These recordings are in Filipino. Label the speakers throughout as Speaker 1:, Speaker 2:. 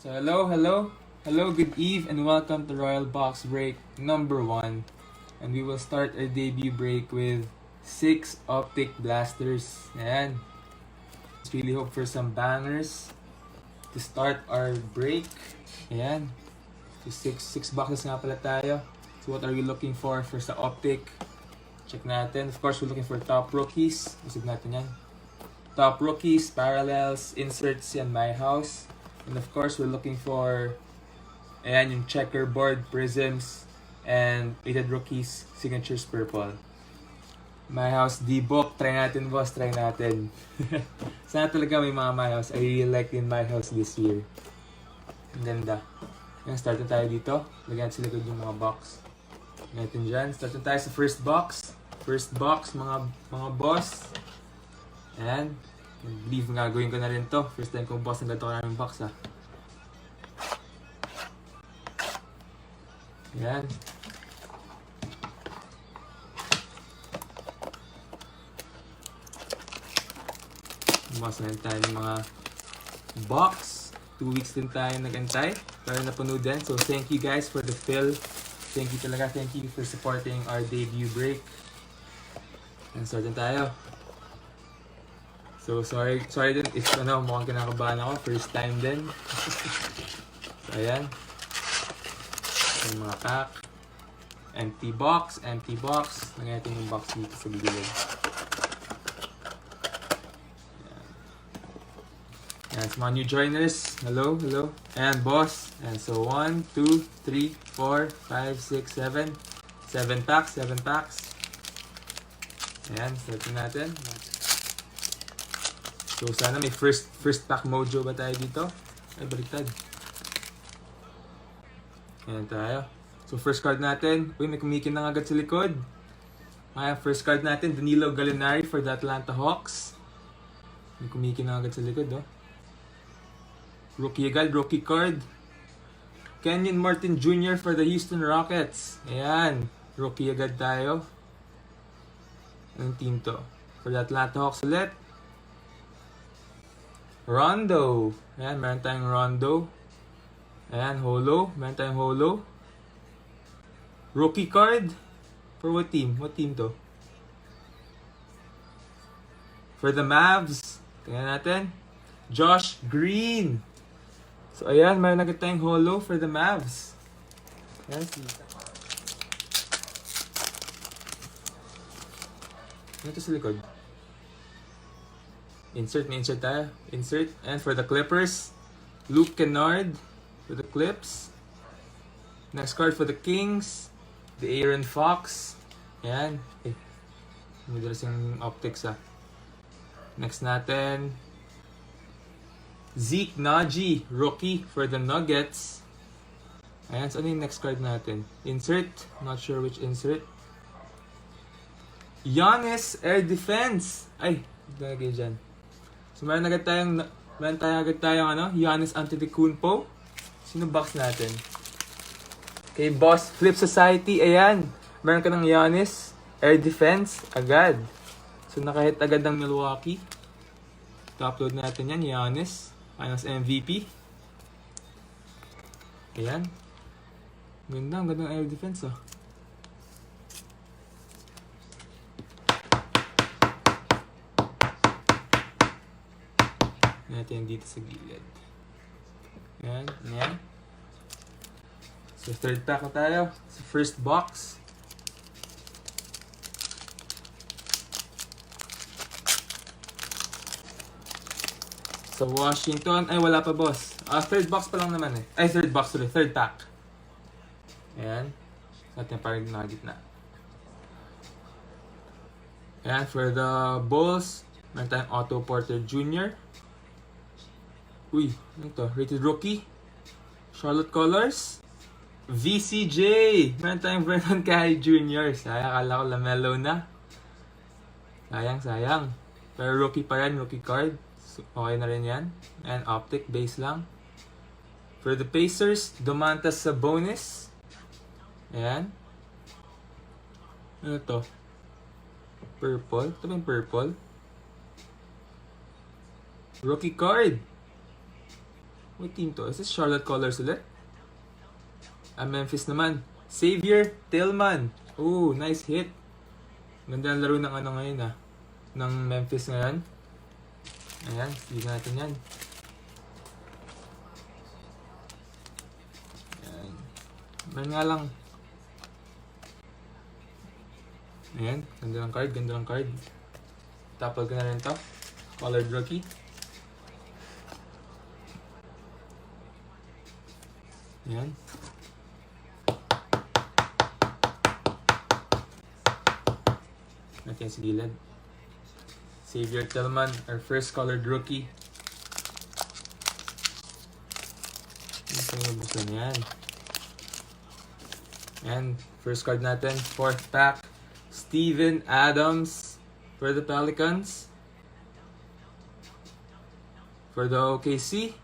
Speaker 1: So hello, good eve, and welcome to Royal Box Break number 1. And we will start our debut break with 6 Optic Blasters. Ayan. Let's really hope for some bangers to start our break. Ayan. So 6 boxes nga pala tayo. So what are we looking for sa Optic? Check natin. Of course, we're looking for top rookies. Isip natin yan. Top rookies, parallels, inserts yan, my house. And of course, we're looking for ayan, yung checkerboard, prisms, and rated rookies, signatures purple. My house D-book. Try natin, boss. Try natin. Sana talaga may mga my house. I really like din my house this year. Ang ganda. Ayan, start na tayo dito. Lagyan sa likod yung mga box. Natin dyan. Start na tayo sa first box. First box, mga boss. Ayan. I believe gagawin ko na rin to. First time kong boss ng ganito karaming box ha. Ayan. Boss na rin tayo ng mga box. 2 weeks din tayo nag-antay para napuno din. So thank you guys for the fill. Thank you talaga. Thank you for supporting our debut break. And start na tayo. So sorry din if mukhang kinakabahan ako. First time din. So ayan. Yung mga pack. Empty box. Lagyan natin yung box dito sa gilid. Ayan, sa mga new joiners. Hello. Ayan, boss. And so 1, 2, 3, 4, 5, 6, 7. 7 packs. Ayan, start natin. So sana may first pack mojo ba tayo dito? Ay, baliktad. Ayan tayo. So first card natin. Uy, may kumikin na agad sa likod. Ayan, first card natin. Danilo Gallinari for the Atlanta Hawks. May kumikin na agad sa likod, oh. Rookie agad, rookie card. Kenyon Martin Jr. for the Houston Rockets. Ayan. Rookie agad tayo. Anong team to? For the Atlanta Hawks ulit. Rondo. Ayan, meron tayong Rondo. Ayan, holo. Meron tayong holo. Rookie card. For what team? What team to? For the Mavs. Tingnan natin. Josh Green. So, ayan, meron agad tayong holo for the Mavs. Ayan, ito sa likod. Insert tayo. Insert. And for the Clippers, Luke Kennard for the Clips. Next card for the Kings, the Aaron Fox. Ayan. May dalas yung optics ha. Next natin, Zeke Naji, rookie for the Nuggets. Ayan. So ano yung next card natin? Insert. Not sure which insert. Giannis Air Defense. Ay, lagay dyan. So meron agad tayong Giannis Antetokounmpo. Sino box natin? Okay, Boss Flip Society. Ayan. Meron ka ng Giannis Air Defense agad. So nakahit agad ng Milwaukee. Upload natin yan. Giannis. Finals MVP. Ayan. Ang ganda ng Air Defense oh. Natin dito sa gilid. Yan. So, third pack na tayo. Sa first box. Sa Washington. Ay, wala pa, boss. Third box pa lang naman eh. Ay, third pack. Ayan. Natin parang na gitna. Ayan, for the Bulls, meron tayong Otto Porter Jr. Uy, ano to? Rated rookie. Charlotte Colors. VCJ. Meron tayong Vernon Carey Jr. Sayang, akala ko LaMelo na. Sayang. Pero rookie pa rin, rookie card. So, okay na rin yan. And optic, base lang. For the Pacers, Domantas Sabonis. Ayan. Ano to? Purple. Ito ba yung purple? Rookie card. What team to? Is this Charlotte Colors ulit? Memphis naman. Xavier Tillman. Oh, nice hit. Ganda ang laro ng ano ngayon ng Memphis ngayon. Ayan, sige natin yan. Ayan. Man nga lang. Ayan, ganda ng card. Tapal ko na rin to. Colored rookie. Ayan. Natin sa gilid. Xavier Tillman, our first colored rookie. Ito yung buksan yan. And first card natin, 4th pack. Steven Adams for the Pelicans. For the OKC,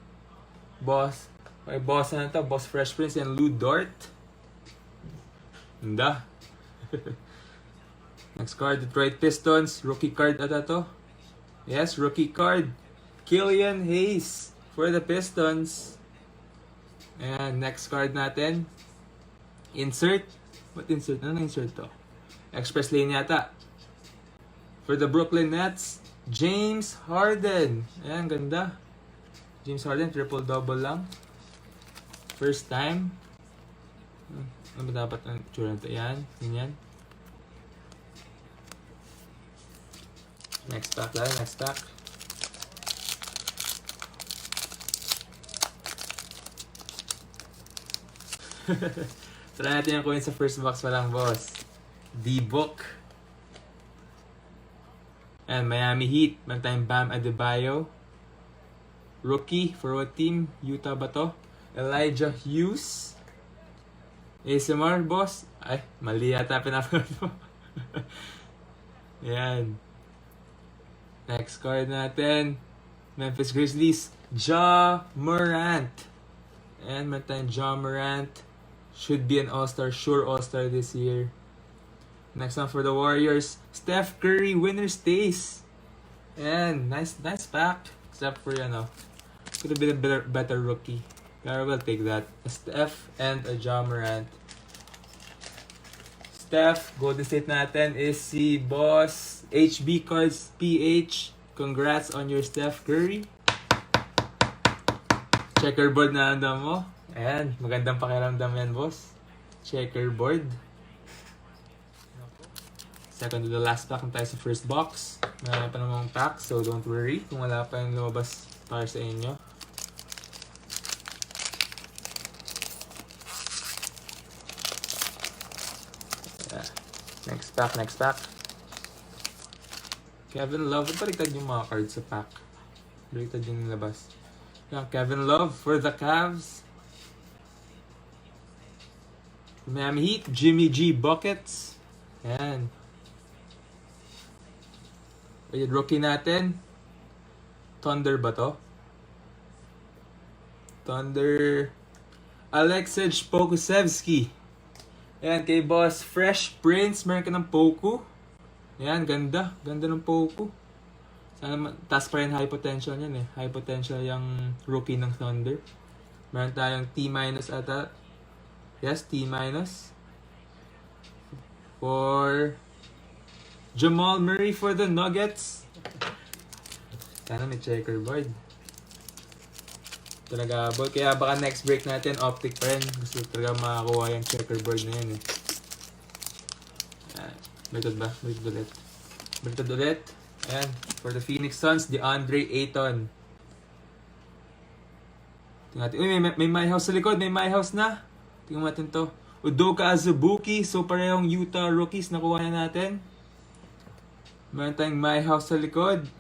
Speaker 1: Boss na ito, Boss Fresh Prince and Lou Dort. Handa. Next card, Detroit Pistons. Rookie card ata to. Yes, rookie card. Killian Hayes for the Pistons. And next card natin. Insert. What insert? Ano insert to? Express Lane yata. For the Brooklyn Nets, James Harden. Ayan, ganda. James Harden, triple-double lang. First time. Ano ba dapat ang tsura nito? Ayan, ganyan. Next pack lang, next pack. Try natin yung coin sa first box pa lang, boss. D-Book. And Miami Heat. Meron tayong Bam Adebayo. Rookie for what team? Utah ba to? Elijah Hughes. ASMR, boss. Ay, mali yata pinapanood mo. Yan. Next card natin. Memphis Grizzlies. Ja Morant. And meron tayong Ja Morant. Should be an all-star. Sure all-star this year. Next one for the Warriors. Steph Curry. Winner stays. And nice pack. Except for, could have been a better rookie. Pero we'll take that. A Steph and a Ja Morant. Steph, Golden State natin is si Boss HB Cards PH. Congrats on your Steph Curry. Checkerboard na andam mo. Ayan, magandang pakiramdam yan, boss. Checkerboard. Second to the last pack na tayo sa first box. May pa namang pack, so don't worry kung wala pa yung lumabas para sa inyo. Yeah. Next pack. Kevin Love. Baliktad yung mga cards sa pack. Baliktad yung nilabas. Yeah, Kevin Love for the Cavs. Miami Heat, Jimmy G Buckets. Yan. Yung rookie natin. Thunder ba to? Thunder. Alexej Pokusevski. Ayan, kay Boss Fresh Prince. Meron ka ng Poku. Ayan, ganda. Ganda ng Poku. Sana taas pa rin high potential yan eh. High potential yung rookie ng Thunder. Meron tayong T- ata. Yes, T-. For Jamal Murray for the Nuggets. Sana may checkerboard. Talaga abot. Kaya baka next break natin, optic pa rin. Gusto talaga makakuha yung checkerboard na yun eh. Balitad ba? Balitad ulit. Ayan. For the Phoenix Suns, DeAndre Ayton. Tingnan natin. Uy, may my house sa likod. May my house na. Tingnan natin to. Udoka Azubuike. So, parehong Utah rookies nakuha na natin. Meron tayong my house sa likod.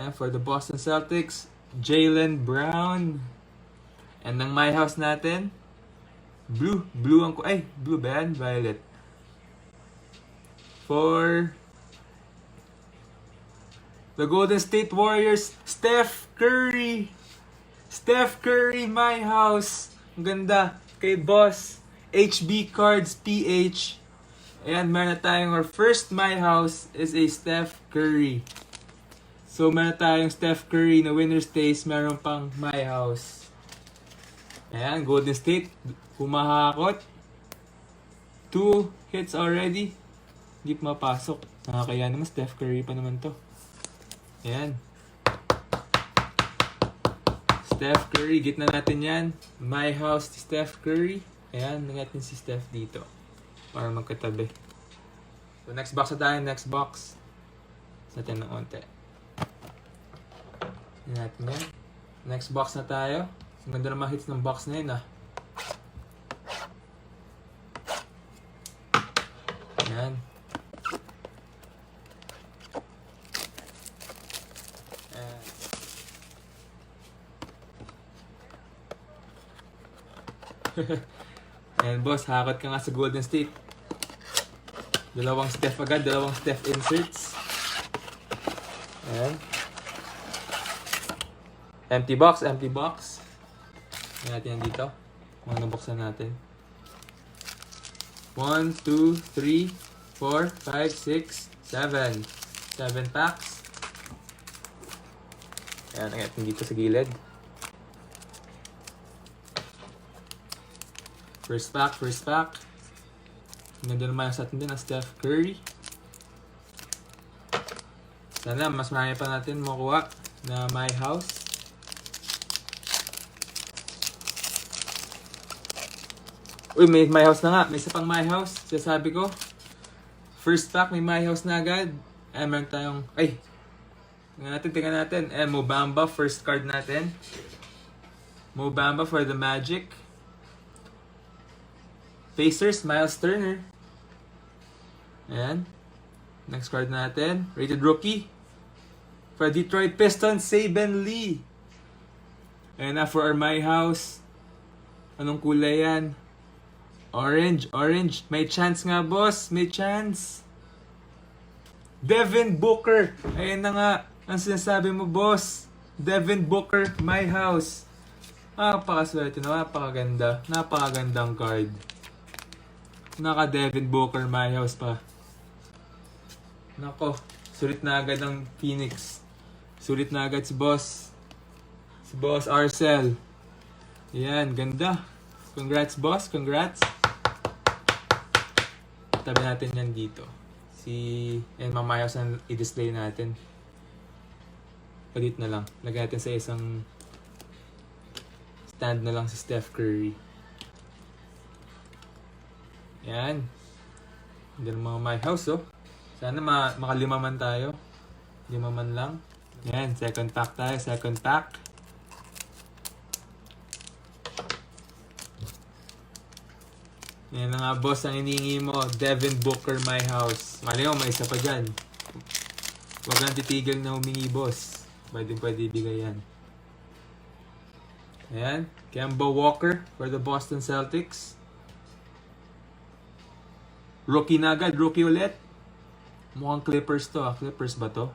Speaker 1: And for the Boston Celtics, Jaylen Brown. And ng my house natin, blue ba yan? Violet. For the Golden State Warriors, Steph Curry. Steph Curry, my house. Ang ganda. Kay Boss HB Cards PH. Ayan, meron na tayong our first my house is a Steph Curry. So, meron tayong Steph Curry na winner stays. Meron pang my house. Ayan, Golden State. Humahakot. 2 hits already. Hindi mapasok. Nakakaya naman, Steph Curry pa naman to. Ayan. Steph Curry, gitna natin yan. My house to Steph Curry. Ayan, natin si Steph dito. Para magkatabi. So, next box na tayo. Next box. Natin ng onte. Yan natin yan. Next box na tayo. Ang ganda naman hits ng box na yun, ah. Ayan. Ayan, boss, hakot ka nga sa Golden State. Dalawang Steph agad, dalawang Steph inserts. Ayan. Empty box, empty box. Ayan natin yan dito. Mga nabuksan natin. 1, 2, 3, 4, 5, 6, 7. 7 packs. Ayan, natin dito sa gilid. First pack, first pack. Ganda naman sa atin din ang Steph Curry. Sana mas marami pa natin makuha na my house. Uy, may my house na nga. May isa pang my house. Sasabi ko. First pack, may my house na agad. Meron tayong... Ay! Tingnan natin. Mo Bamba, first card natin. Mo Bamba for the Magic. Pacers, Miles Turner. Ayan. Next card natin. Rated rookie. For Detroit Pistons, Saben Lee. And for our My House. Anong kulay yan? Orange, orange. May chance nga, boss. May chance. Devin Booker. Ayan na nga. Ang sinasabi mo, boss. Devin Booker, My House. Napakaswerte na. Napakaganda. Napakagandang card. Naka Devin Booker, My House pa. Nako, sulit na agad ang Phoenix. Sulit na agad si boss. Si boss Arcel. Yan, ganda. Congrats, boss. Congrats. Tabi natin yan dito. And My House ang i-display natin. Palit na lang. Lagay natin sa isang stand na lang si Steph Curry. Yan. Hindi na mga My House, oh. Sana makalima man tayo. 5 man lang. Yan, second pack tayo. Second pack. Yan na nga, boss, ang iniingi mo. Devin Booker, My House. Mali mo, may isa pa dyan. Huwag kang titigil na humingi, boss. Pwede ibigay yan. Ayan. Kemba Walker for the Boston Celtics. Rookie na agad. Rookie ulit. Mukhang Clippers to. Clippers ba to?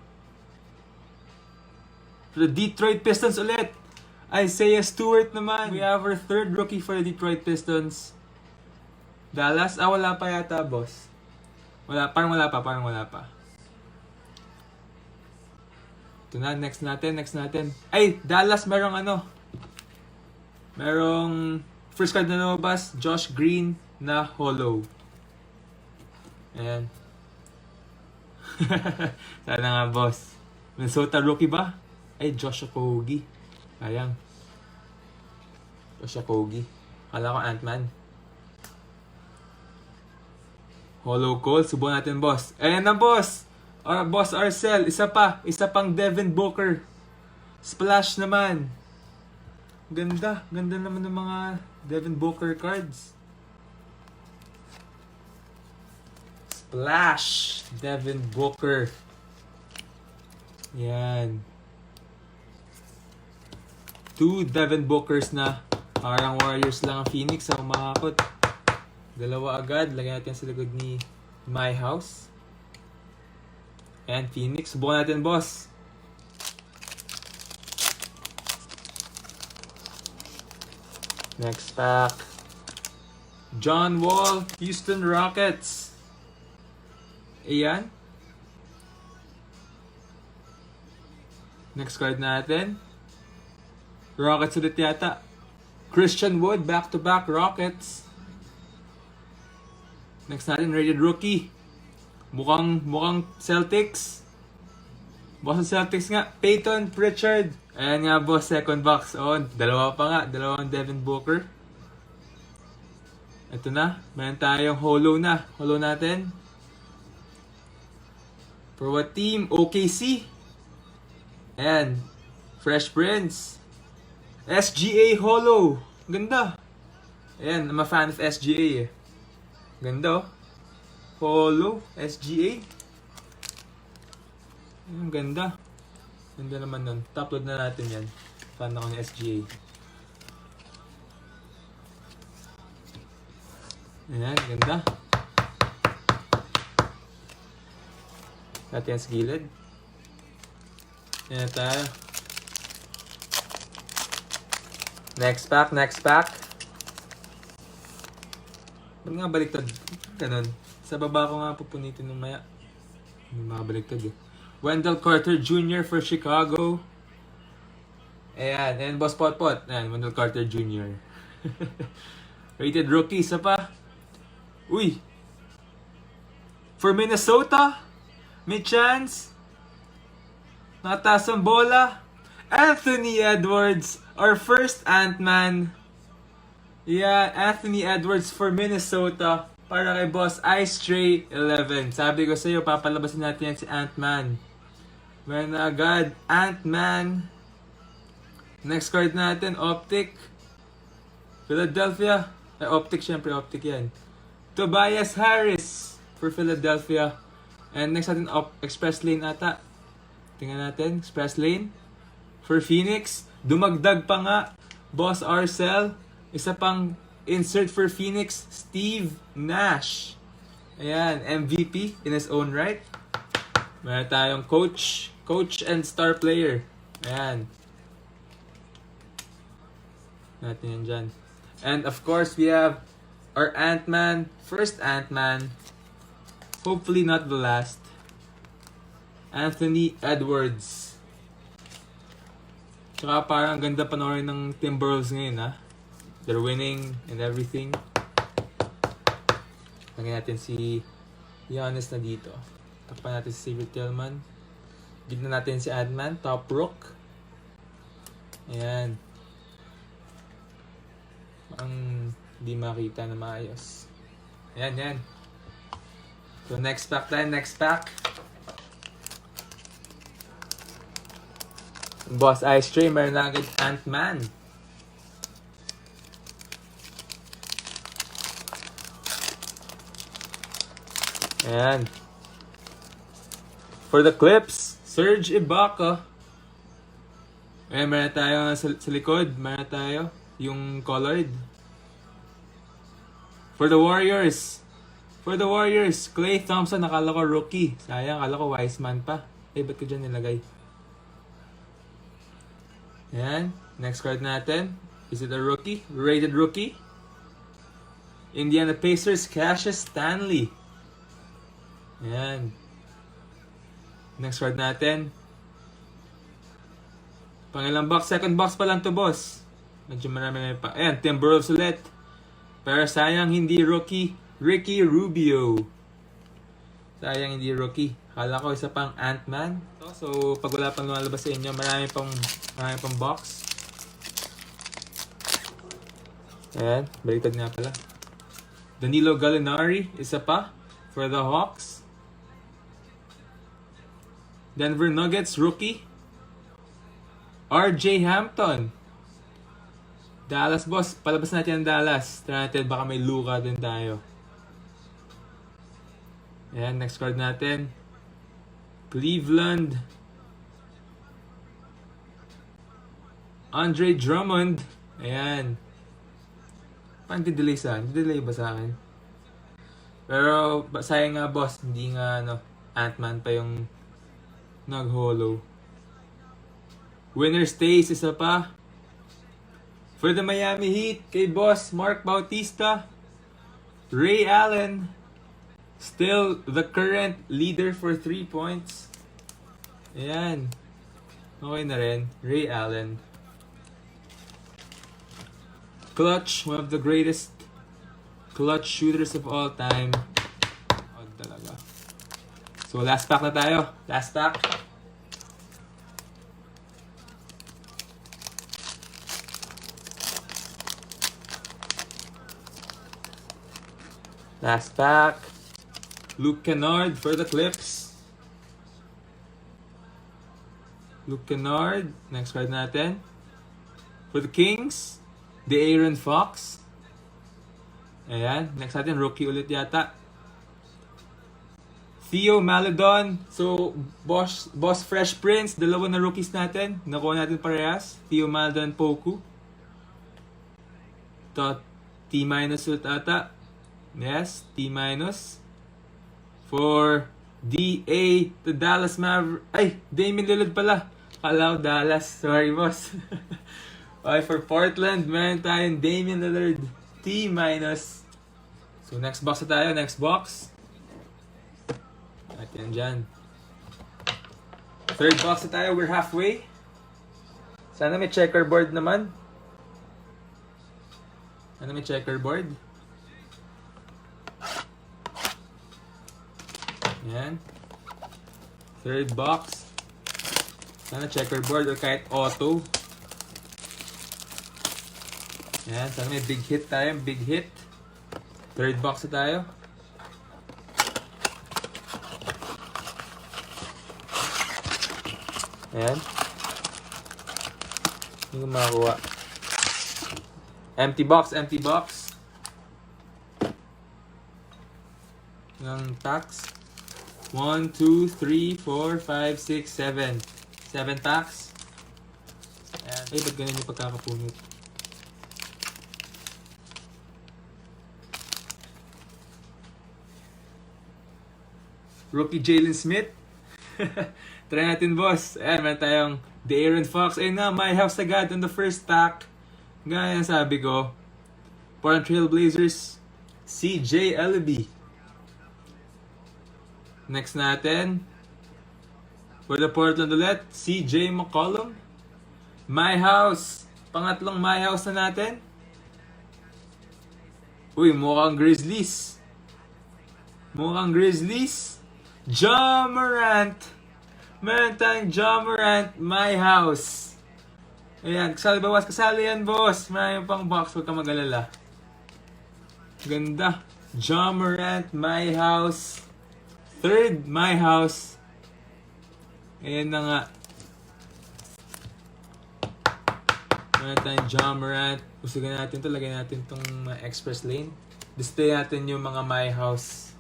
Speaker 1: For the Detroit Pistons ulit. Isaiah Stewart naman. We have our third rookie for the Detroit Pistons. Dallas? Wala pa yata, boss. Parang wala pa. Ito na. Next natin. Ay! Dallas merong Merong first card na lumabas. Josh Green na hollow. Ayan. Sana nga, boss. Minnesota rookie ba? Ay, Josh Okogie. Ayang. Josh Okogie. Kala ko Ant-Man. Hollow Cole. Subukan natin, boss. Ayan na, boss. Boss Arcel. Isa pang Devin Booker. Splash naman. Ganda. Ganda naman ng mga Devin Booker cards. Splash! Devin Booker. Yan. 2 Devin Bookers na. Parang Warriors lang ang Phoenix sa umakakot. 2 agad. Lagyan natin sa likod ni My House. And Phoenix. Subukan natin, boss. Next pack. John Wall, Houston Rockets. Ayan. Next card natin. Rockets ulit yata. Christian Wood, back-to-back Rockets. Next natin, rated rookie. Mukhang Celtics. Boss ng Celtics nga, Peyton Pritchard. Ayan nga boss, second box. Oh, dalawa pa nga, dalawang Devin Booker. Ito na, meron tayong holo na. Holo natin. For what team? OKC. Ayan, Fresh Prince. SGA holo. Ganda. Ayan, I'm a fan of SGA eh. Ganda oh. Holo, SGA. Ang ganda. Ganda naman nun. Top-load na natin yan. Fan ako ng SGA. Ayan, ganda. Natin yan sa gilid. Ayan tayo. Next pack, next pack. Ba't nga baliktad? Ganun. Sa baba ko nga pupunitin ng maya. Hindi makabaliktad eh. Wendell Carter Jr. for Chicago. Ayan. And Boss Potpot. Ayan, Wendell Carter Jr. Rated rookie. Isa pa. Uy. For Minnesota. May chance. Nakataas ang bola. Anthony Edwards. Our first Ant-Man. Yeah, Anthony Edwards for Minnesota. Para kay Boss Ice Tray 11. Sabi ko sa'yo, papalabasin natin yan si Ant-Man. Meron na agad, Ant-Man. Next card natin, Optic. Philadelphia. Optic, syempre, Optic yan. Tobias Harris for Philadelphia. And next natin, Express Lane ata. Tingnan natin, Express Lane. For Phoenix, dumagdag pa nga, Boss Arcel. Isa pang insert for Phoenix, Steve Nash. Ayan, MVP in his own right. Meron tayong coach and star player. Ayan. Natin yan dyan. And of course, we have our Ant-Man, first Ant-Man. Hopefully not the last. Anthony Edwards. Tsaka parang ganda panoorin ng Timberwolves ngayon ha. They're winning and everything. Lagyan natin si Giannis na dito. Takpan natin si Xavier Tillman. Gignan natin si Ant-Man, top rook. Ayan. Ang di makita na maayos. Ayan, yan. So next pack tayo, next pack. Boss Ice Tray, meron na agad Ant-Man. Ayan. For the Clips, Serge Ibaka. Ayan, meron tayo sa likod. Meron tayo yung colored. For the Warriors, Klay Thompson, nakala ko rookie. Sayang, akala ko Wiseman pa. Ba't ko dyan nilagay? Ayan. Next card natin. Is it a rookie? Rated rookie. Indiana Pacers, Cassius Stanley. Ayan. Next card natin. Pangilang box? Second box pa lang to, boss. Medyo marami na pa. Ayan, Timberwolves ulit. Pero sayang hindi rookie. Ricky Rubio. Sayang hindi rookie. Akala ko isa pang Ant-Man. So, pag wala pang lumalabas sa inyo, marami pang box. Ayan, baliktad nga pala. Danilo Gallinari, isa pa for the Hawks. Denver Nuggets, rookie. RJ Hampton. Dallas, boss. Palabas natin ang Dallas. Try natin, baka may Luka din tayo. Ayan, next card natin. Cleveland. Andre Drummond. Ayan. Paano delay sa akin? Delay ba sa akin? Pero, sayang nga, boss. Hindi nga, Ant-Man pa yung nag-holo. Winner stays, isa pa. For the Miami Heat, kay boss Mark Bautista. Ray Allen. Still the current leader for 3 points. Ayan. Okay na rin. Ray Allen. Clutch, one of the greatest clutch shooters of all time. Oh, talaga. So, last pack na tayo. Last pack. Last pack. Luke Kennard for the Clips. Luke Kennard. Next card natin. For the Kings, De'Aaron Fox. Ayan. Next natin, rookie ulit yata. Theo Maledon. So, Boss Fresh Prince. Dalawa na rookies natin. Nakuha natin parehas. Theo Maledon, Poku. Ito, T- ulit ata. Yes, T-. For DA, the Dallas Mavericks. Ay, Damian Lillard pala. Kala ko Dallas. Sorry, boss. Okay, for Portland, meron tayong Damian Lillard, T-. So, next box na tayo. Next box. At yan dyan. Third box na tayo. We're halfway. Sana may checkerboard naman. Sana may checkerboard. Yan. Third box. Sana checkerboard or kahit auto. Yan. Sana may big hit tayo. Big hit. Third box na tayo. Ayan. Hindi ko makakuha. Empty box, empty box. Yung tax. 1, 2, 3, 4, 5, 6, 7. 7 packs. Ayan. Ay, ba't ganun yung pagkakapunit? Rookie Jalen Smith. Try natin, boss. Ayan, meron tayong De'Aaron Fox. Ayun na, my house agad on the first pack. Gaya ang sabi ko. Portland Trail Blazers, CJ Elleby. Next natin, for the Portland ulit, CJ McCollum. My house. Pangatlong my house na natin. Uy, mukhang Grizzlies. Mukhang Grizzlies. Ja Morant. Meron tayong Ja Morant, my house. Ayan, kasali ba, boss? Kasali yan, boss. Maraming pang box, huwag ka mag-alala. Ganda. Ja Morant, my house. Third, my house. Ayan na nga. Meron tayong Ja Morant. Usugan natin ito. Lagay natin itong express lane. Display natin yung mga my house.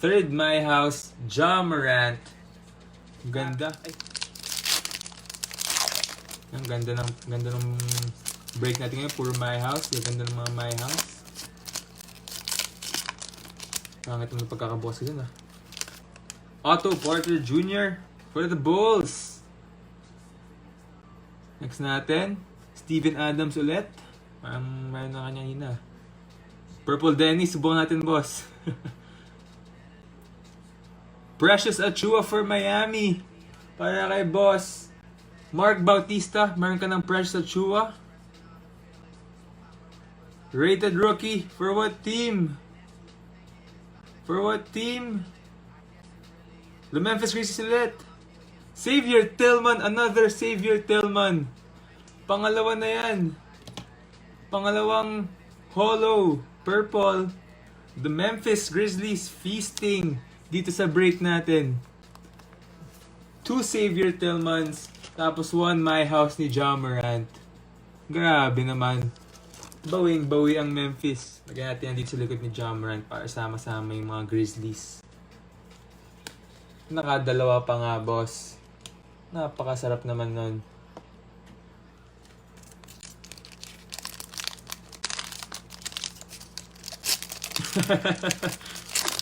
Speaker 1: Third, my house. Ja Morant. Ganda. Ay. Ang ganda ng break natin ngayon. Puro my house. Yung ganda ng mga my house. Pangit naman pagkakaboss ko dun, ah. Otto Porter Jr. for the Bulls. Next natin, Steven Adams ulit. Parang mayroon na kanya hina. Purple Dennis, subukan natin, boss. Precious Achiuwa for Miami. Para kay boss. Mark Bautista, meron ka ng Precious Achiuwa. Rated rookie, for what team? For what team? The Memphis Grizzlies ulit. Xavier Tillman, another Xavier Tillman. Pangalawa na yan. Pangalawang holo, purple. The Memphis Grizzlies feasting dito sa break natin. 2 Xavier Tillmans, tapos 1 my house ni Ja Morant. Grabe naman. Bawing-bawi ang Memphis. Lagyan natin yan dito sa likod ni Ja Morant para sama-sama yung mga Grizzlies. Nakadalawa pa nga, boss. Napakasarap naman nun.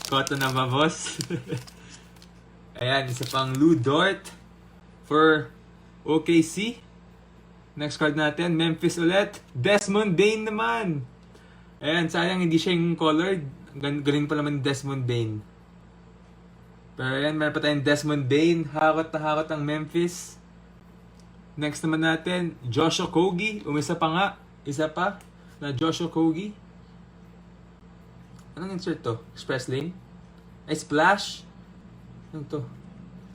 Speaker 1: Koto na ba, boss? Ayan, isa pang Lou Dort for OKC. Next card natin, Memphis ulit. Desmond Bane naman. Ayan, sayang hindi siya yung colored. Galing pa naman Desmond Bane. Pero ayan, meron pa tayong Desmond Bane. Hakot na hakot ang Memphis. Next naman natin, Josh Okogie. Umisa pa nga. Isa pa na Joshua Kogi. Anong insert to? Express lane? Ay, splash. Ano to?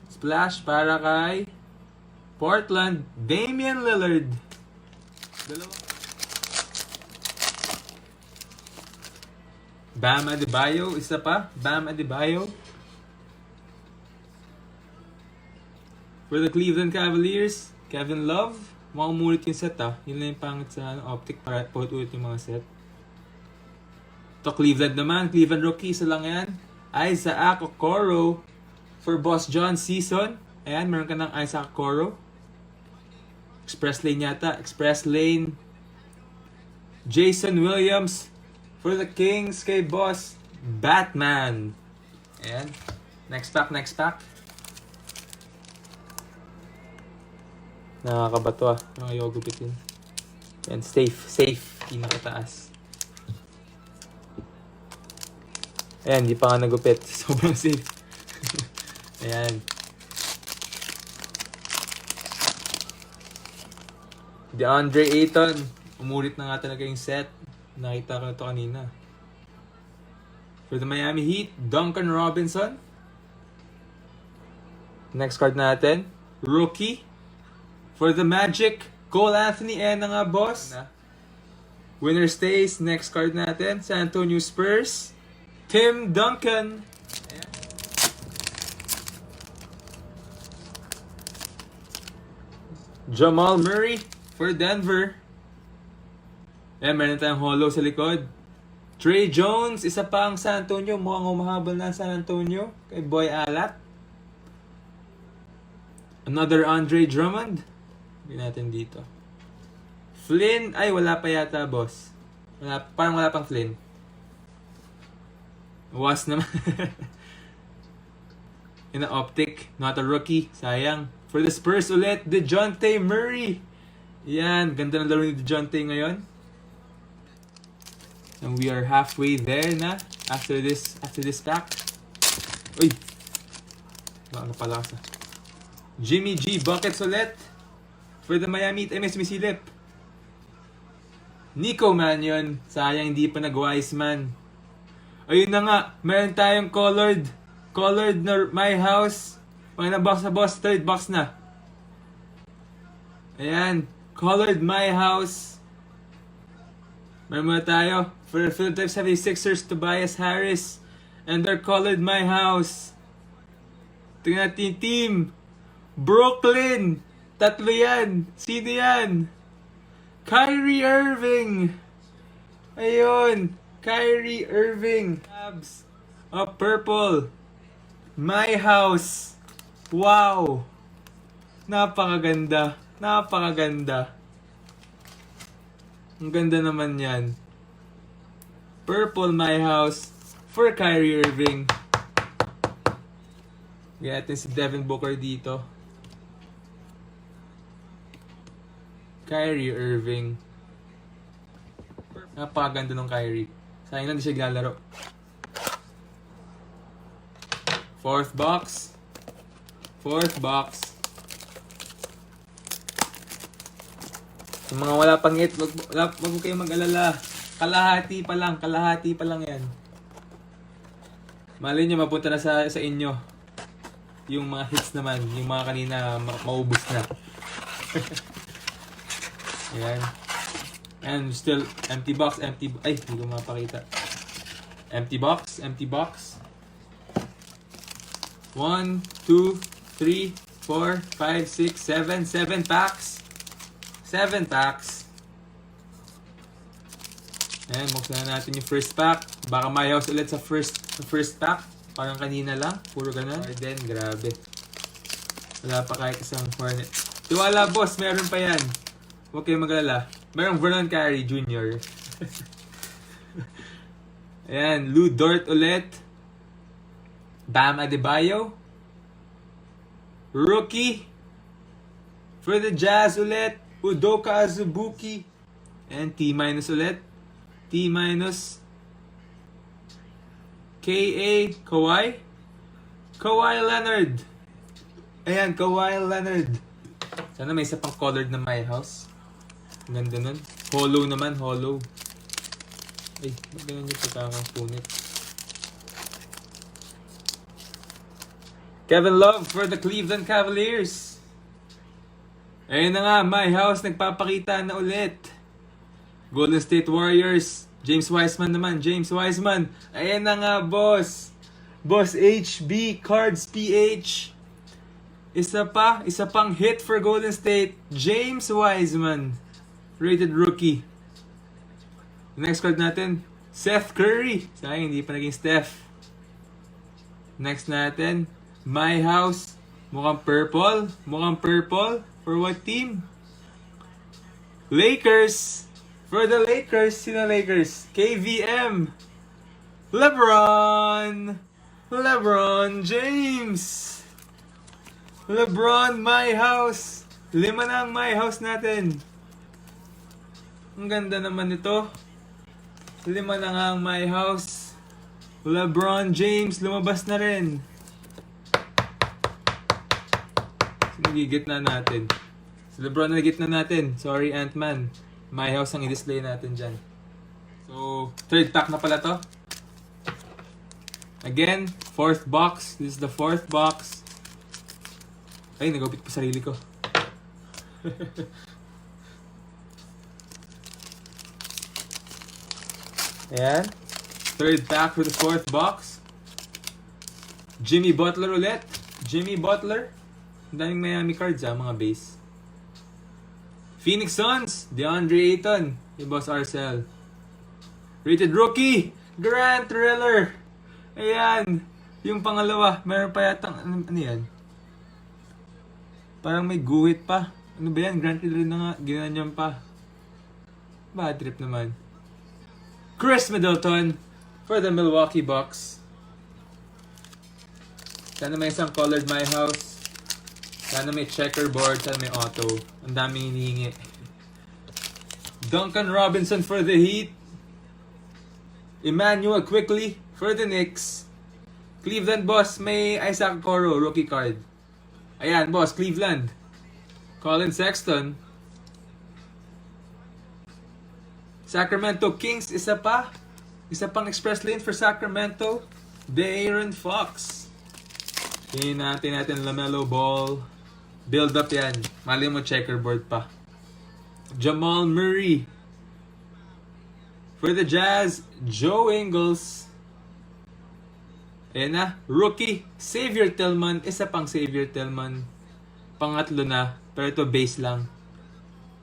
Speaker 1: Splash para kay Portland, Damian Lillard. Dalawa. Bam Adebayo, isa pa. Bam Adebayo. For the Cleveland Cavaliers, Kevin Love. Mukhang umulit yung set Yun lang yung pangit sa optic para ulit yung mga set. To Cleveland naman, Cleveland rookie, isa lang yan. Isaac Okoro. For Boss John season. Ayan, meron ka ng Isaac Okoro. Express lane yata. Express lane. Jason Williams. For the Kings, kay Boss Batman. Ayan. Next pack, next pack. Nakakabato Ayaw gupitin. Ayan, safe. Pinakataas. Ayan, di pa nga nagupit. Sobrang safe. Ayan. DeAndre Ayton. Umulit na nga talaga yung set. Nakita ko na ito kanina. For the Miami Heat, Duncan Robinson. Next card natin, rookie. For the Magic, Cole Anthony. Na nga, boss. Winner stays. Next card natin, San Antonio Spurs, Tim Duncan. Ayan. Jamal Murray for Denver. Meron tayong holo sa likod. Trey Jones, isa pa ang San Antonio. Mukhang humahabol na San Antonio. Kay Boy Alat. Another Andre Drummond. Hindi natin dito. Flynn, ay wala pa yata, boss. Parang wala pang Flynn. Was naman. In a optic, not a rookie. Sayang. For the Spurs ulit, DeJounte Murray. Yan, ganda ng laro ni DeJounte ngayon. And we are halfway there na after this pack. Uy! Ano pala kasi? Jimmy G buckets ulit for the Miami Heat. May sumisilip. Nico Mannion. Sayang hindi pa nag-wise man. Ayun na nga. Meron tayong colored na My House. Pangalang box na, boss. Third box na. Ayan. Colored My House. Meron muna tayo. For the Philadelphia 76ers, Tobias Harris. And they're colored My House. Tingnan natin yung team. Brooklyn. Tatlo yan. Sino yan? Kyrie Irving. Ayun. Kyrie Irving. Abs. Purple. My House. Wow. Napakaganda. Ang ganda naman yan. Purple My House for Kyrie Irving. Gaya natin si Devin Booker dito. Kyrie Irving. Napakaganda ng Kyrie. Sayang na hindi siya glalaro. Fourth box. Yung mga wala pang hit, wag mo kayong mag-alala. Kalahati pa lang yan. Malay nyo, mapunta na sa inyo. Yung mga hits naman, yung mga kanina, maubos na. Ayan. And still, empty box. Ay, hindi ko mapakita. Empty box. 1, 2, 3, 4, 5, 6, 7. 7 packs. 7 packs. Ayan, buksan na natin yung first pack. Baka My House ulit sa first pack. Parang kanina lang. Puro ganun. Then, grabe. Wala pa kahit isang Hornet. Tiwala, boss. Meron pa yan. Huwag kayong mag-alala. Merong Vernon Carey Jr. Ayan, Lou Dort ulit. Bam Adebayo. Rookie. For the Jazz ulit. Udoka Azubuike. And T- ulit. T-. K.A. Kawhi Leonard. Ayan, Kawhi Leonard. Sana may isa pang colored na My House. Ganda nun. Hollow naman, hollow. Ay, ba't ganun yung pagkakapunit? Kevin Love for the Cleveland Cavaliers. Ayun na nga, my house nagpapakita na ulit. Golden State Warriors. James Wiseman naman, James Wiseman. Ayan na nga, boss. Boss HB Cards PH. Isa pang hit for Golden State. James Wiseman. Rated rookie. Next card natin, Seth Curry. Sayang, hindi pa naging Steph. Next natin, my house. Mukhang purple. Mukhang purple. For what team? Lakers. For the Lakers. Sino Lakers? KVM. LeBron. LeBron James. LeBron, my house. 5 na ang my house natin. Ang ganda naman ito. 5 na nga ang my house. LeBron James, lumabas na rin. Sinigigit na natin. Si LeBron na gitna natin. Sorry, Ant-Man. My house ang i-display natin dyan. So, third pack na pala to. Again, fourth box. This is the fourth box. Ay, nagupit pa sarili ko. Ayan. Third pack for the fourth box. Jimmy Butler ulit. Jimmy Butler. Ang daming Miami cards mga base. Phoenix Suns. DeAndre Ayton. Yung Boss Arcel. Rated rookie. Grant Riller. Ayan. Yung pangalawa. Meron pa yatang, ano yan? Parang may guhit pa. Ano ba yan? Grant Riller na nga. Ginanyan pa. Bad trip naman. Chris Middleton for the Milwaukee Bucks. Sana may isang colored my house. Sana may checkerboard. Sana may auto. Ang daming hinihingi. Duncan Robinson for the Heat. Emmanuel Quickley for the Knicks. Cleveland, boss, may Isaac Okoro rookie card. Ayan, boss, Cleveland. Colin Sexton. Sacramento Kings, isa pang express lane for Sacramento. De'Aaron Fox. Tingnan natin LaMelo Ball. Build up yan. Mali mo checkerboard pa. Jamal Murray. For the Jazz, Joe Ingles. Ayan na, rookie. Xavier Tillman. Isa pang Xavier Tillman. Pangatlo na. Pero ito base lang.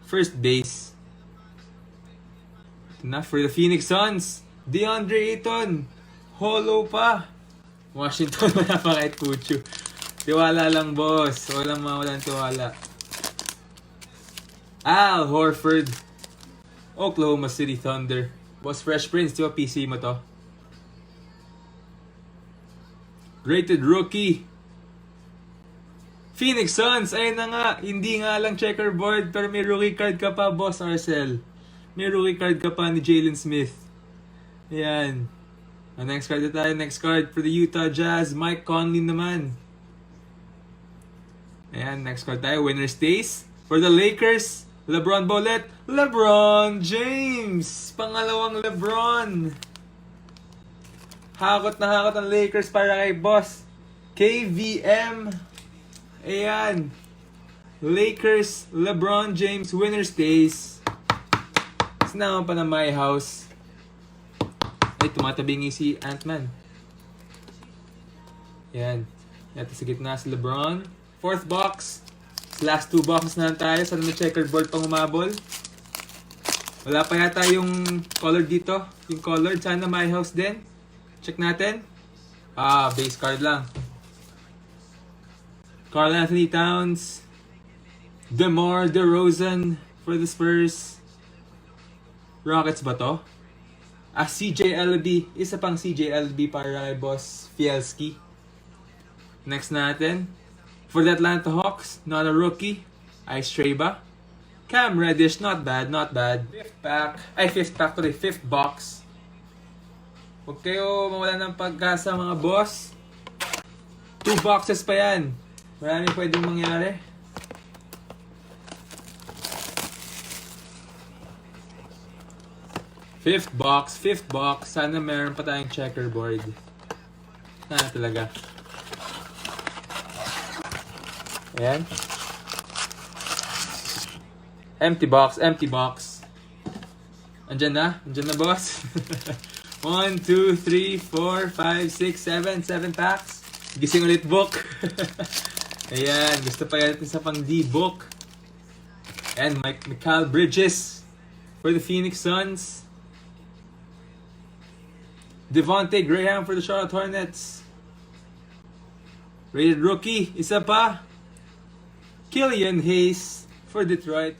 Speaker 1: First base. Na for the Phoenix Suns, DeAndre Ayton. Hollow pa. Washington, wala pa kahit Kuchu. Tiwala lang, boss. Walang mawalan tiwala. Al Horford. Oklahoma City Thunder. Boss Fresh Prince, di ba PC mo to? Rated rookie. Phoenix Suns. Ayun na nga. Hindi nga lang checkerboard, pero may rookie card ka pa, Boss Arcel. May rookie card ka pa ni Jalen Smith. Ayan. Next card na tayo. Next card for the Utah Jazz. Mike Conley naman. Ayan. Next card tayo. Winner stays. For the Lakers, LeBron Bollet. LeBron James. Pangalawang LeBron. Hakot na hakot ang Lakers para kay Boss KVM. Ayan. Lakers, LeBron James. Winner stays. Naman pa na my house. Ay, tumatabingi si Ant-Man. Yan. Ito sa gitna si LeBron. Fourth box. Last two boxes na lang tayo. Sana may checkerboard pang umabol. Wala pa yata yung color dito. Yung colored. Sana my house din. Check natin. Base card lang. Karl Anthony Towns. DeMar DeRozan for the Spurs. Rockets ba to? CJ LB. Isa pang CJ LB para kay Boss Fielski. Next natin. For the Atlanta Hawks, not a rookie. Ice Tray ba? Cam Reddish, not bad, not bad. Fifth box. Huwag kayo mawala ng pagkasa mga boss. 2 boxes pa yan. Maraming pwedeng mangyari. Fifth box. Sana meron pa tayong checkerboard. Talaga. Ayan. Empty box. Andyan na, boss. 1, 2, 3, 4, 5, 6, 7. 7 packs. Gising ulit book. Ayan, gusto pa natin sa pang D book. And Mikal Bridges for the Phoenix Suns. Devontae Graham for the Charlotte Hornets. Rated rookie, isa pa. Killian Hayes for Detroit.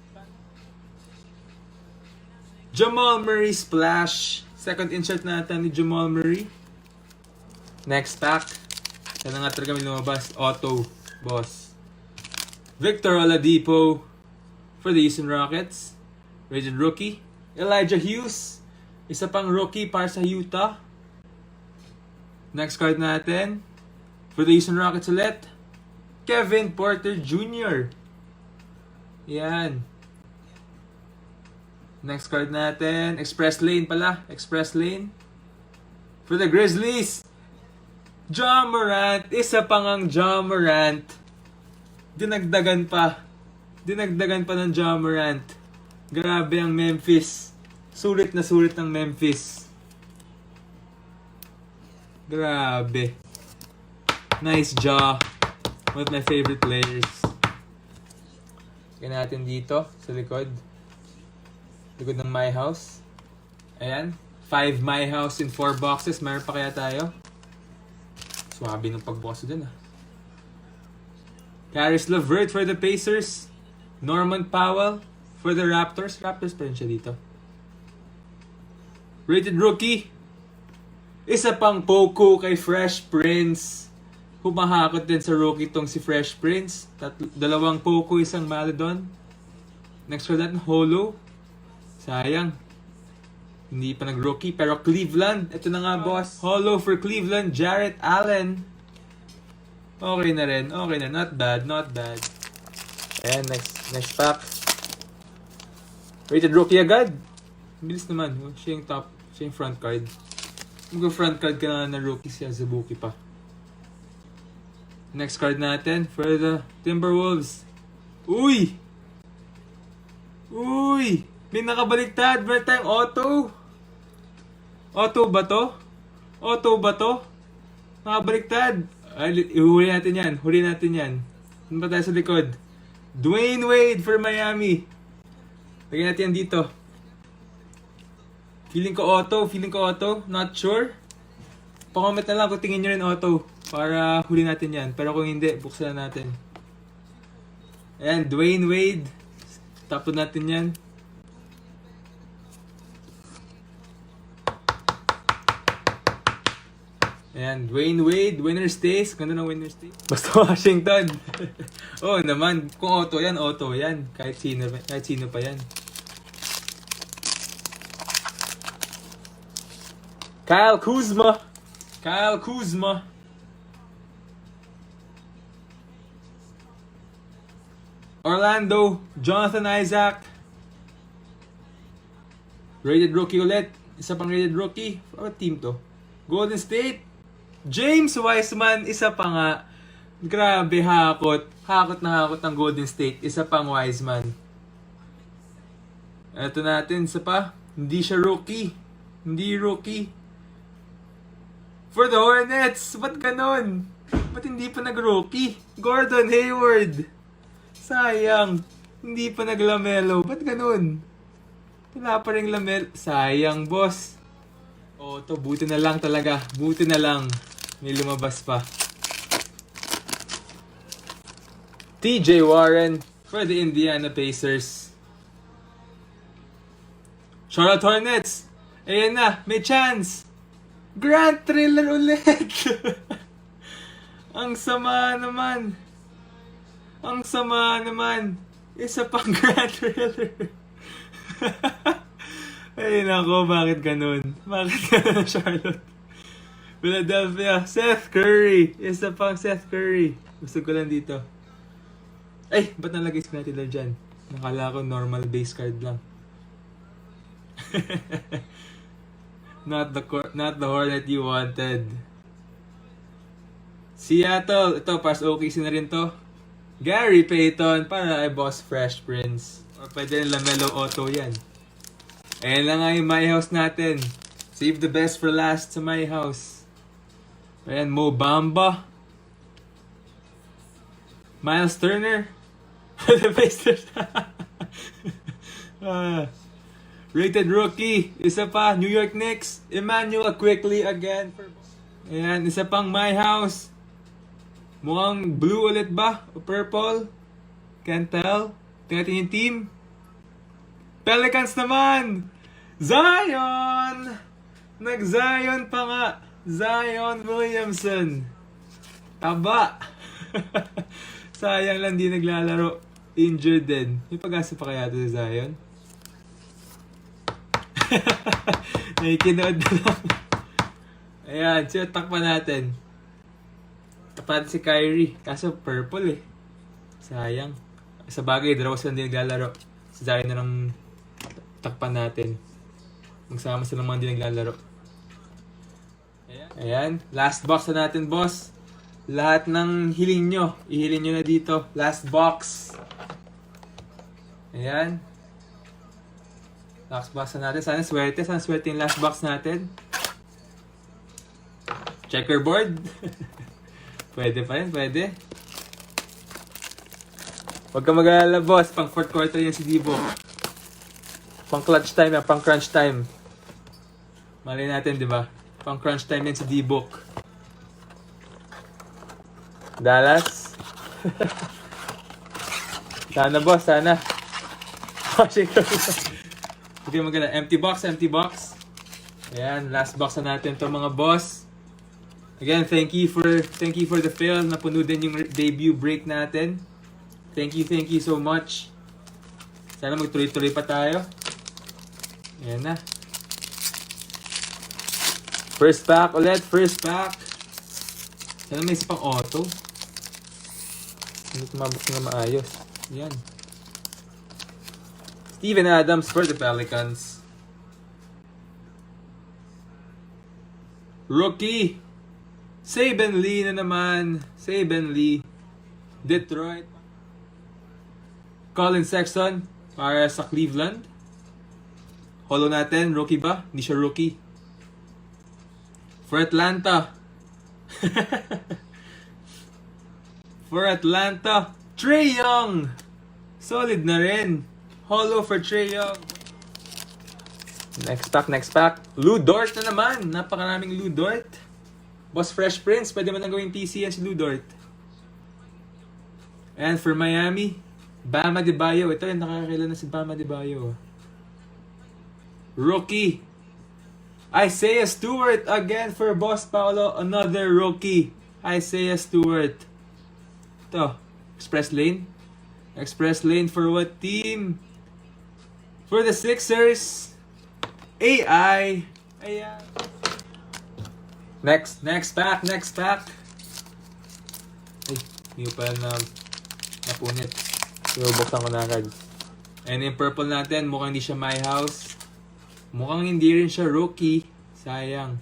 Speaker 1: Jamal Murray splash. Second insert natin ni Jamal Murray. Next pack. Sana nga talaga may lumabas. Auto, boss. Victor Oladipo for the Houston Rockets. Rated rookie. Elijah Hughes. Isa pang rookie para sa Utah. Next card natin. For the Houston Rockets ulit. Kevin Porter Jr. Yan. Next card natin. Express Lane pala. Express Lane. For the Grizzlies. Ja Morant. Isa pang ang Ja Morant. Dinagdagan pa ng Ja Morant. Grabe ang Memphis. Sulit na sulit ng Memphis. Grabe. Nice Ja. One of my favorite players. Tignan natin dito sa likod. Likod ng My House. Ayan. 5 My House in 4 boxes. Meron pa kaya tayo? Swabe ng pagbukas dun ah. Caris LeVert for the Pacers. Norman Powell for the Raptors. Raptors pa rin siya dito. Rated rookie. Isa pang Poku kay Fresh Prince. Humahakot din sa rookie tong si Fresh Prince. Dalawang Poku, isang Maladon. Next card natin, Holo. Sayang. Hindi pa nag-rookie. Pero Cleveland. Ito na nga, boss. Holo for Cleveland. Jarrett Allen. Okay na rin. Okay na. Not bad. And next pack. Rated rookie agad. Bilis naman. Siya yung top. Siya yung front card. Mag-front card ka na rookie si Azubuike pa. Next card natin for the Timberwolves. Uy! May nakabaliktad. Meron tayong auto. Auto ba to? Nakabaliktad. Ay, huli natin yan. Ano ba tayo sa likod? Dwayne Wade for Miami. Lagyan natin yan dito. Feeling ko auto. Not sure. Pa-comment na lang kung tingin nyo rin auto. Para huli natin yan. Pero kung hindi, buksan na natin. Ayan, Dwayne Wade. Tapon natin yan. Ayan, Dwayne Wade. Winner stays. Ganda ng winner stays. Basta Washington. Oh naman. Kung auto yan. Kahit sino pa yan. Kyle Kuzma. Orlando, Jonathan Isaac. Rated rookie ulit. Isa pang rated rookie. What team to? Golden State. James Wiseman. Isa pa nga. Grabe, hakot. Hakot ng Golden State. Isa pang Wiseman. Ito natin, isa pa. Hindi siya rookie. For the Hornets. Ba't ganon? Ba't hindi pa nag-rookie? Gordon Hayward. Sayang. Hindi pa nag-Lamelo. Ba't ganun? Wala pa rin Lamelo. Sayang, boss. To buti na lang talaga. May lumabas pa. TJ Warren for the Indiana Pacers. Charlotte Hornets. Ayan na. May chance. Grant Thriller ulit. Ang sama naman. Isa pang Grant Thriller. Ay nako, bakit ganun, Charlotte? Philadelphia, Seth Curry. Isa pang Seth Curry. Gusto ko lang dito. Ay, ba't nalagay si Grant Thriller dyan? Nakala ko normal base card lang. Not the Hornet you wanted. Seattle. Ito, pass OKC na rin to. Gary Payton para kay Boss Fresh Prince. Or pwede rin Lamelo Auto yan. Ayan lang nga yung my house natin. Save the best for last sa my house. Ayan, Mo Bamba. Miles Turner. For the Pacers. Rated rookie. Isa pa, New York Knicks. Emmanuel Quickly again. Ayan, isa pang my house. Mukhang blue ulit ba? O purple? Can't tell. Tingnan yung team. Pelicans naman! Zion! Nag-Zion pa nga. Zion Williamson. Taba! Sayang lang di naglalaro. Injured din. May pag-asa pa kaya ito si Zion? Nakikinood na lang. Ayan, siya takpan natin. Tapat si Kyrie. Kaso purple eh. Sayang. Sa bagay, dalawa sila hindi naglalaro. Si Zion na lang takpan natin. Magsama silang mga hindi naglalaro. Ayan. Last box na natin, boss. Lahat ng hiling nyo, ihilin nyo na dito. Last box. Ayan. Last box na natin. Sana swerte. Sana swerte yung last box natin. Checkerboard. Pwede pa rin, pwede. Huwag ka mag-alala, boss. Pang fourth quarter yan si Dibo. Pang clutch time yan, pang crunch time. Mali natin, di ba? Pang crunch time yan si Dibo. Dallas. Sana, boss, sana. Okay, maganda. Empty box, empty box. Ayan, last box na natin to mga boss. Again, thank you for the fill. Napuno din yung debut break natin. Thank you so much. Sana magtuloy-tuloy pa tayo. Ayan na. First pack ulit, first pack. Sana may isa pang auto. Hindi tumabok na maayos. Ayan. Steven Adams for the Pelicans. Rookie. Saben Lee na naman. Saben Lee. Detroit. Colin Sexton para sa Cleveland. Holo natin. Rookie ba? Hindi siya rookie. For Atlanta. For Atlanta. Trae Young. Solid na rin. Holo for Trae Young. Next pack. Lou Dort na naman. Napakaraming Lou Dort. Boss Fresh Prince, pwede mo nang gawing TC yan si Lou Dort. And for Miami, Bam Adebayo. Ito yung nakakakilala na si Bam Adebayo. Rookie. Isaiah Stewart again for Boss Paolo. Another rookie. Isaiah Stewart. Ito. Express Lane. Express Lane for what team? For the Sixers. AI. Ayan. Next pack. Ay, hindi pa na napunit. So, buksan ko na agad. And yung purple natin, mukhang hindi siya my house. Mukhang hindi rin siya rookie. Sayang.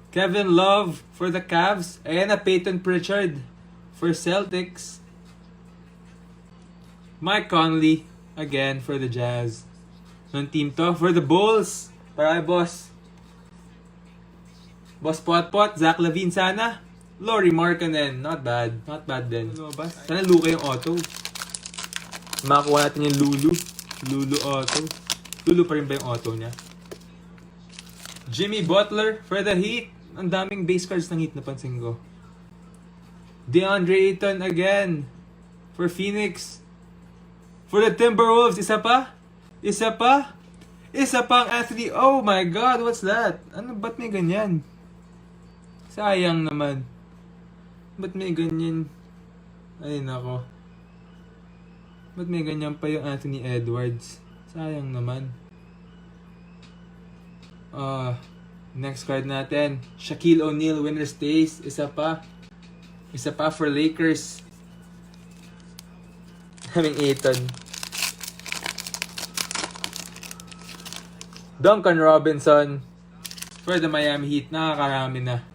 Speaker 1: Kevin Love for the Cavs. Ayan na, Peyton Pritchard for Celtics. Mike Conley, again, for the Jazz. Anong team to? For the Bulls. Para kay boss. Boss Potpot, Zach LaVine sana. Lauri Markkanen, not bad din. Sana Luka yung auto. Makakuha natin yung Lulu auto. Lulu pa rin ba yung auto niya? Jimmy Butler for the Heat. Ang daming base cards ng Heat, napansin ko. DeAndre Ayton again for Phoenix. For the Timberwolves, isa pang Anthony. Oh my God, what's that? Ano, ba't may ganyan? Sayang naman. Ba't may ganyan? Ay nako. Ba't may ganyan pa yung Anthony Edwards? Sayang naman. Next card natin. Shaquille O'Neal, winner stays. Isa pa for Lakers. Having Ayton. Duncan Robinson for the Miami Heat. Nakakarami na.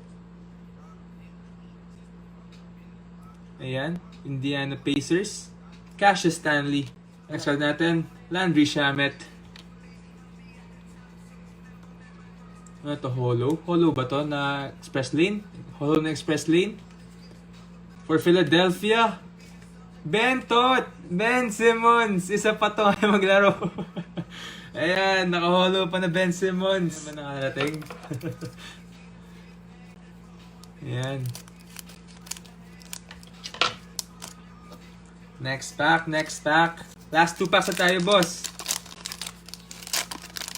Speaker 1: Ayan. Indiana Pacers. Cassius Stanley. Next card natin, Landry Shamet. Ano to? Holo? Holo ba to na Express Lane? Holo na Express Lane? For Philadelphia, Ben Simmons. Isa pa to ay maglaro. Ayan, nakaholo pa na Ben Simmons. Ano ba nakarating? Ayan. Next pack. Last 2 packs na tayo, boss.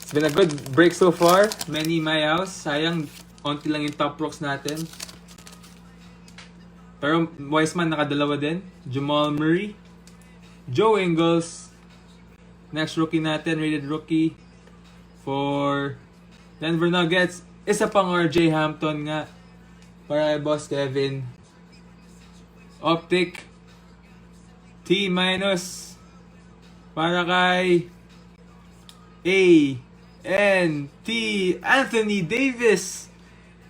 Speaker 1: It's been a good break so far. Many my house. Sayang, onti lang yung top rocks natin. Pero Wiseman nakadalawa din. Jamal Murray. Joe Ingles. Next rookie natin, rated rookie for Denver Nuggets. Isa pang RJ Hampton nga. Para kay Boss Kevin. Optic. T- para kay A-N-T Anthony Davis.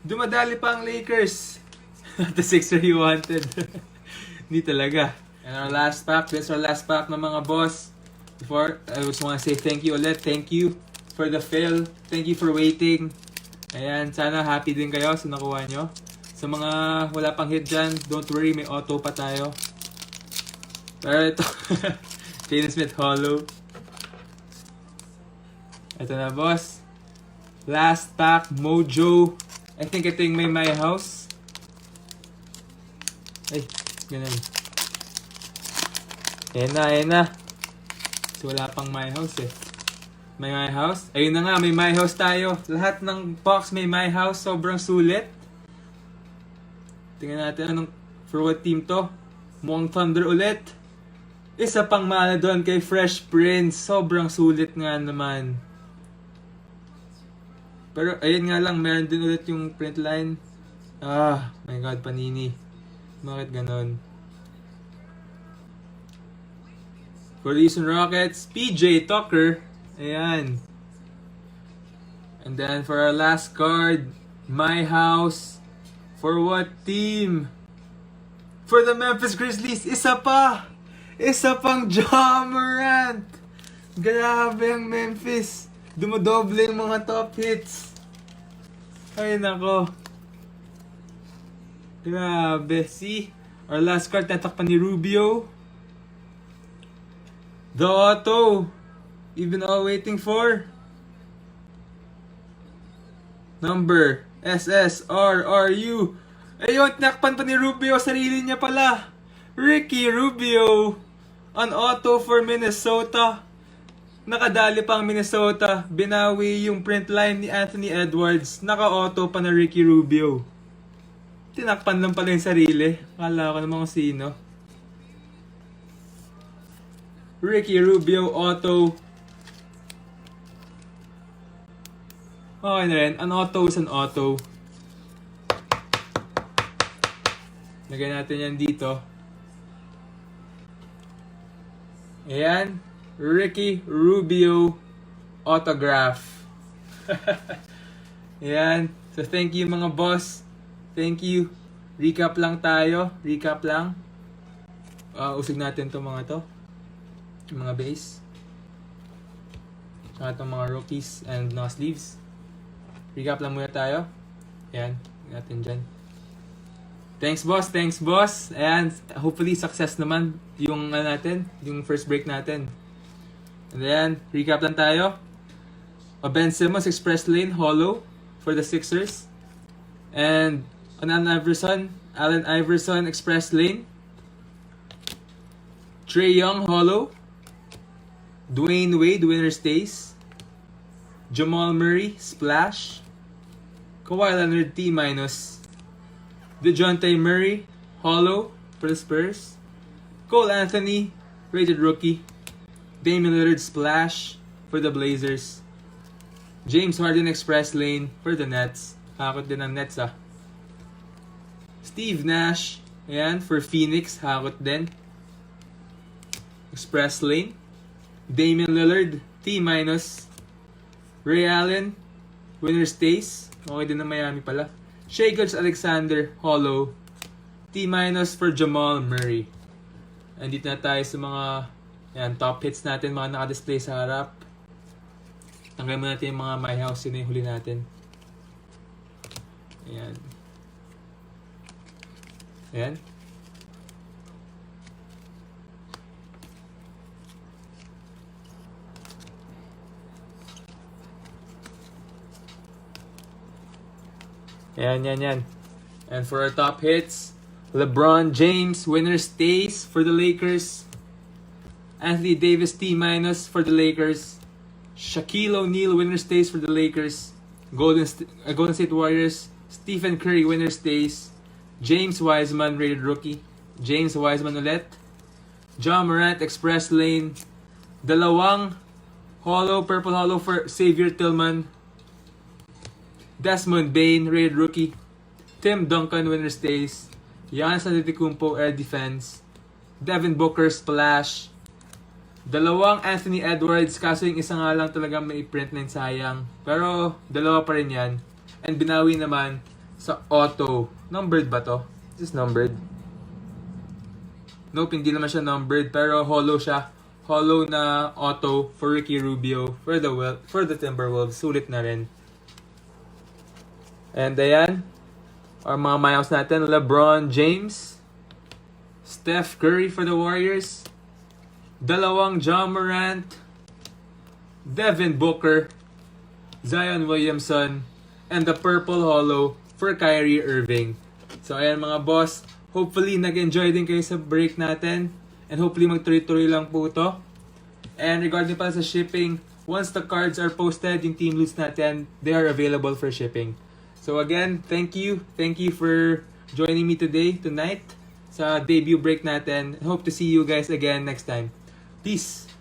Speaker 1: Dumadali pa ang Lakers. The Sixer you wanted. Hindi talaga. And our last pack. This is our last pack ng mga boss. Before, I just want to say thank you ulit. Thank you for the fill. Thank you for waiting. Ayan, sana happy din kayo sa nakuha nyo. Sa mga wala pang hit dyan, don't worry, may auto pa tayo. Pero ito, Jalen Smith Hollow. Ito na, boss. Last pack, Mojo. I think ito yung may My House. Ay, ganun. Ayan na. So, wala pang My House eh. May My House. Ayun na nga, may My House tayo. Lahat ng box may My House. Sobrang sulit. Tingnan natin anong for what team to. Mukhang Thunder ulit. Isa pang mana doon kay Fresh Prince. Sobrang sulit nga naman. Pero ayun nga lang, meron din ulit yung print line. Ah, my God, Panini. Bakit ganon? For the Houston Rockets, PJ Tucker. Ayan. And then for our last card, My House. For what team? For the Memphis Grizzlies, isa pa! Isa pang Ja Morant! Grabe ang Memphis. Dumodoble yung mga top hits. Ay nako. Grabe. See? Our last card, tatakpan ni Rubio. The auto. You've been all waiting for. Number SSRRU. Ayun, tinakpan pa ni Rubio. Sarili niya pala. Ricky Rubio. An auto for Minnesota. Nakadali pang Minnesota. Binawi yung print line ni Anthony Edwards. Naka-auto pa na Ricky Rubio. Tinakpan lang pala yung sarili. Kala ko naman kung sino. Ricky Rubio auto. Okay na rin. An auto is an auto. Lagay natin yan dito. Ayan. Ricky Rubio autograph. Ayan. So thank you mga boss. Thank you. Recap lang tayo. Recap lang. Usig natin itong mga to. Yung mga base. Saka itong mga rookies and no sleeves. Recap lang muna tayo. Ayan. Natin dyan. Thanks boss. Ayan. Hopefully success naman yung natin. Yung first break natin. And then, recap lang tayo. Ben Simmons Express Lane Hollow for the Sixers. And Allen Iverson Express Lane. Trae Young Hollow. Dwayne Wade Winner Stays. Jamal Murray Splash. Kawhi Leonard T-. DeJounte Murray Hollow for the Spurs. Cole Anthony rated rookie. Damian Lillard Splash for the Blazers. James Harden Express Lane for the Nets. Hakot din ang Nets ah. Steve Nash, ayan, for Phoenix, hakot din. Express Lane. Damian Lillard, T-. Ray Allen, winner stays. Okay din ng Miami pala. Shai Gilgeous-Alexander, hollow. T- for Jamal Murray. Andito na tayo sa mga top hits natin, mga naka-display sa harap. Tanggalin mo natin yung mga my house, yun yung huli natin. Ayan. Ayan. Yan. And for our top hits, LeBron James, winner stays for the Lakers. Anthony Davis, T- for the Lakers. Shaquille O'Neal, winner stays for the Lakers. Golden State Warriors, Stephen Curry, winner stays. James Wiseman, rated rookie. James Wiseman ulit. Ja Morant, Express Lane. Dalawang hollow, purple hollow for Xavier Tillman. Desmond Bain, rated rookie. Tim Duncan, winner stays. Giannis Antetokounmpo, Air Defense. Devin Booker, Splash. Dalawang Anthony Edwards, kaso yung isa nga lang talaga may print na sayang. Pero dalawa pa rin yan. And binawi naman sa auto. Numbered ba to? Is this numbered? Nope, hindi naman siya numbered. Pero hollow siya. Hollow na auto for Ricky Rubio. For the Timberwolves. Sulit na rin. And ayan. Our mga mayos natin. LeBron James. Steph Curry for the Warriors. Dalawang Ja Morant. Devin Booker. Zion Williamson. And the purple hollow for Kyrie Irving. So ayan mga boss. Hopefully nag-enjoy din kayo sa break natin. And hopefully magtuloy-tuloy lang po ito. And regarding pala sa shipping, once the cards are posted, yung team loots natin, they are available for shipping. So again, thank you. Thank you for joining me tonight, sa debut break natin. Hope to see you guys again next time. Peace!